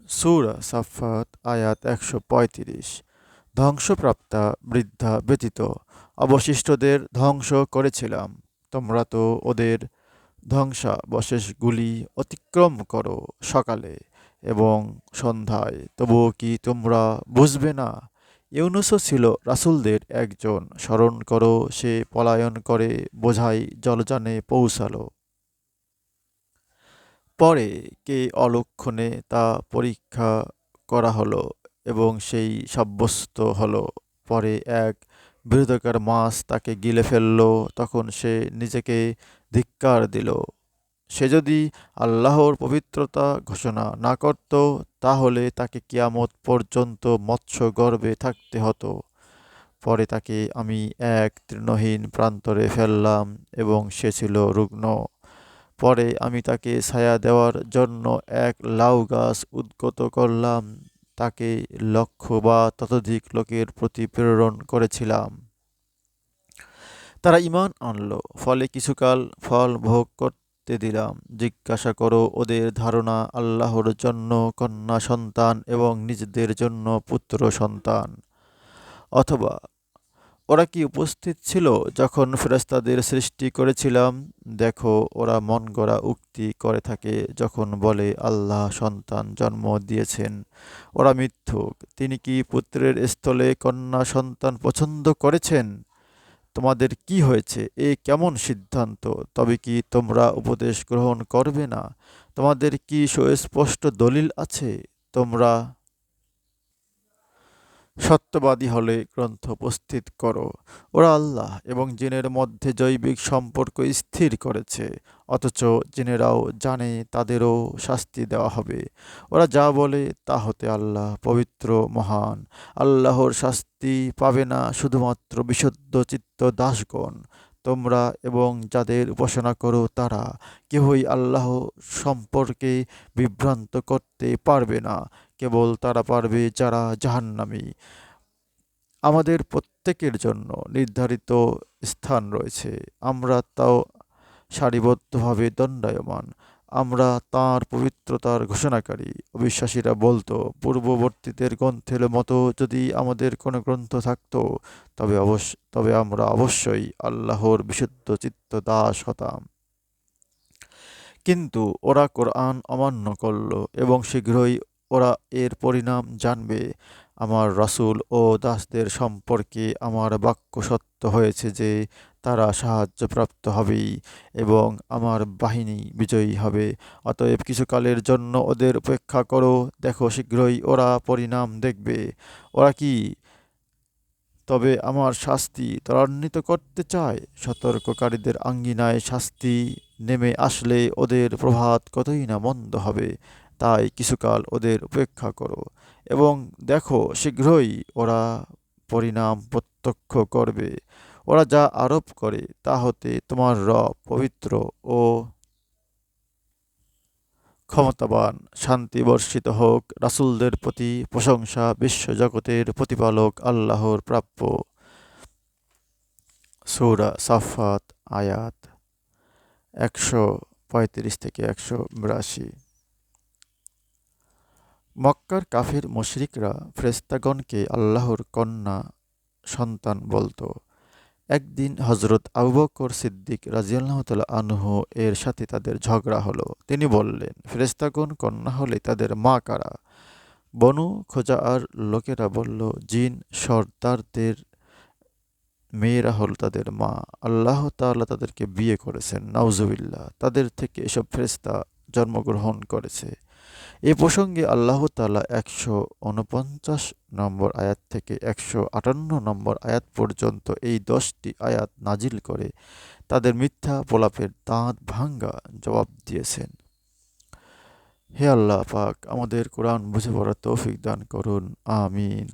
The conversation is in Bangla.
সূরা সাফফাত আয়াত ১৩৫। ধ্বংসপ্রাপ্তা বৃদ্ধা ব্যতীত অবশিষ্টদের ধ্বংস করেছিলাম। তোমরা তো ওদের ধ্বংসাবশেষগুলি অতিক্রম করো সকালে এবং সন্ধ্যায়, তবুও কি তোমরা বুঝবে না? ইউনুসও ছিল রাসূলদের একজন। স্মরণ করো, সে পলায়ন করে বোঝাই জলযানে পৌঁছালো। পরে কে অলক্ষণে তা পরীক্ষা করা হলো এবং সেই সাব্যস্ত হলো। পরে এক বৃহদাকার মাছ তাকে গিলে ফেলল। তখন সে নিজেকে ধিক্কার দিল। সে যদি আল্লাহর পবিত্রতা ঘোষণা না করত, তাহলে তাকে কিয়ামত পর্যন্ত মৎস্য গর্ভে থাকতে হতো। পরে তাকে আমি এক তৃণহীন প্রান্তরে ফেললাম এবং সে ছিল রুগ্ন। পরে আমি তাকে ছায়া দেওয়ার জন্য এক লাউ গাছ উদ্গত করলাম। তাকে লক্ষ বা ততোধিক লোকের প্রতি প্রেরণ করেছিলাম। তারা ঈমান আনল, ফলে কিছুকাল ফল ভোগ করতে দিলাম। জিজ্ঞাসা করো ওদের ধারণা আল্লাহর জন্য কন্যা সন্তান এবং নিজেদের জন্য পুত্র সন্তান। অথবা ওরা কি উপস্থিত ছিল যখন ফেরেশতাদের সৃষ্টি করেছিলাম? দেখো, ওরা মনগড়া উক্তি করে থাকে যখন বলে আল্লাহ সন্তান জন্ম দিয়েছেন। ওরা মিথ্যুক। তিনি কি পুত্রের স্থলে কন্যা সন্তান পছন্দ করেছেন? তোমাদের কি হয়েছে? এ কেমন সিদ্ধান্ত? তবে কি তোমরা উপদেশ গ্রহণ করবে না? তোমাদের কি সুস্পষ্ট দলিল আছে? তোমরা সত্যবাদী হলে গ্রন্থ উপস্থিত করো। ওরা আল্লাহ এবং জিনের মধ্যে জৈবিক সম্পর্ক স্থির করেছে, অথচ জিনেরাও জানে তাদেরও শাস্তি দেওয়া হবে। ওরা যা বলে তা হতে আল্লাহ পবিত্র, মহান। আল্লাহর শাস্তি পাবে না শুধুমাত্র বিশুদ্ধ চিত্ত দাসগণ। তোমরা এবং যাদের উপাসনা করো তারা কেহই আল্লাহ সম্পর্কে বিভ্রান্ত করতে পারবে না। কেবল তারা পারবে যারা জাহান্নামী। আমাদের প্রত্যেকের জন্য নির্ধারিত স্থান রয়েছে। আমরা তাও সারিবদ্ধভাবে দণ্ডায়মান। আমরা তাঁর পবিত্রতার ঘোষণাকারী। অবিশ্বাসীরা বলতো, পূর্ববর্তীদের গ্রন্থের মতো যদি আমাদের কোনো গ্রন্থ থাকতো, তবে আমরা অবশ্যই আল্লাহর বিশুদ্ধ চিত্ত দাস হতাম। কিন্তু ওরা কোরআন অমান্য করল এবং শীঘ্রই ওরা এর পরিণাম জানবে। আমার রাসূল ও দাসদের সম্পর্কে আমার বাক্য সত্য হয়েছে যে তারা সাহায্যপ্রাপ্ত হবেই এবং আমার বাহিনী বিজয়ী হবে। অতএব কিছুকালের জন্য ওদের উপেক্ষা করো, দেখো শীঘ্রই ওরা পরিণাম দেখবে। ওরা কি তবে আমার শাস্তি ত্বরান্বিত করতে চায়? সতর্ককারীদের আঙ্গিনায় শাস্তি নেমে আসলে ওদের প্রভাত কতই না মন্দ হবে। তাই কিছুকাল ওদের উপেক্ষা করো এবং দেখো শীঘ্রই ওরা পরিণাম প্রত্যক্ষ করবে। ওরা যা আরোপ করে তা হতে তোমার রব পবিত্র ও ক্ষমতাবান। শান্তি বর্ষিত হোক রাসূলদের প্রতি। প্রশংসা বিশ্বজগতের প্রতিপালক আল্লাহর প্রাপ্য। সূরা সাফফাত আয়াত ১৩৫ থেকে ১৮২। মক্কার কাফির মুশরিকরা ফেরেশতাগণকে আল্লাহর কন্যা সন্তান বলত। একদিন হযরত আবু বকর সিদ্দিক রাযিয়াল্লাহু তাআলা আনহু এর সাথে তাদের ঝগড়া হলো। তিনি বললেন, ফেরেশতাগণ কন্যা হলে তাদের মা কারা? বনু খোজাআর লোকেরা বলল, জিন সর্দারদের মেয়েরা হল তাদের মা। আল্লাহ তাআলা তাদেরকে বিয়ে করেছেন, নাউজুবিল্লাহ। তাদের থেকে এসব ফেরেশতা জন্মগ্রহণ করেছে। এ প্রসঙ্গে আল্লাহ তাআলা ১৪৯ নম্বর আয়াত থেকে ১৫৮ নম্বর আয়াত পর্যন্ত এই ১০টি আয়াত নাজিল করে তাদের মিথ্যা প্রলাপের দাঁত ভাঙ্গা জবাব দিয়েছেন। হে আল্লাহ পাক, আমাদের কোরআন বুঝে পড়ার তৌফিক দান করুন। আমিন।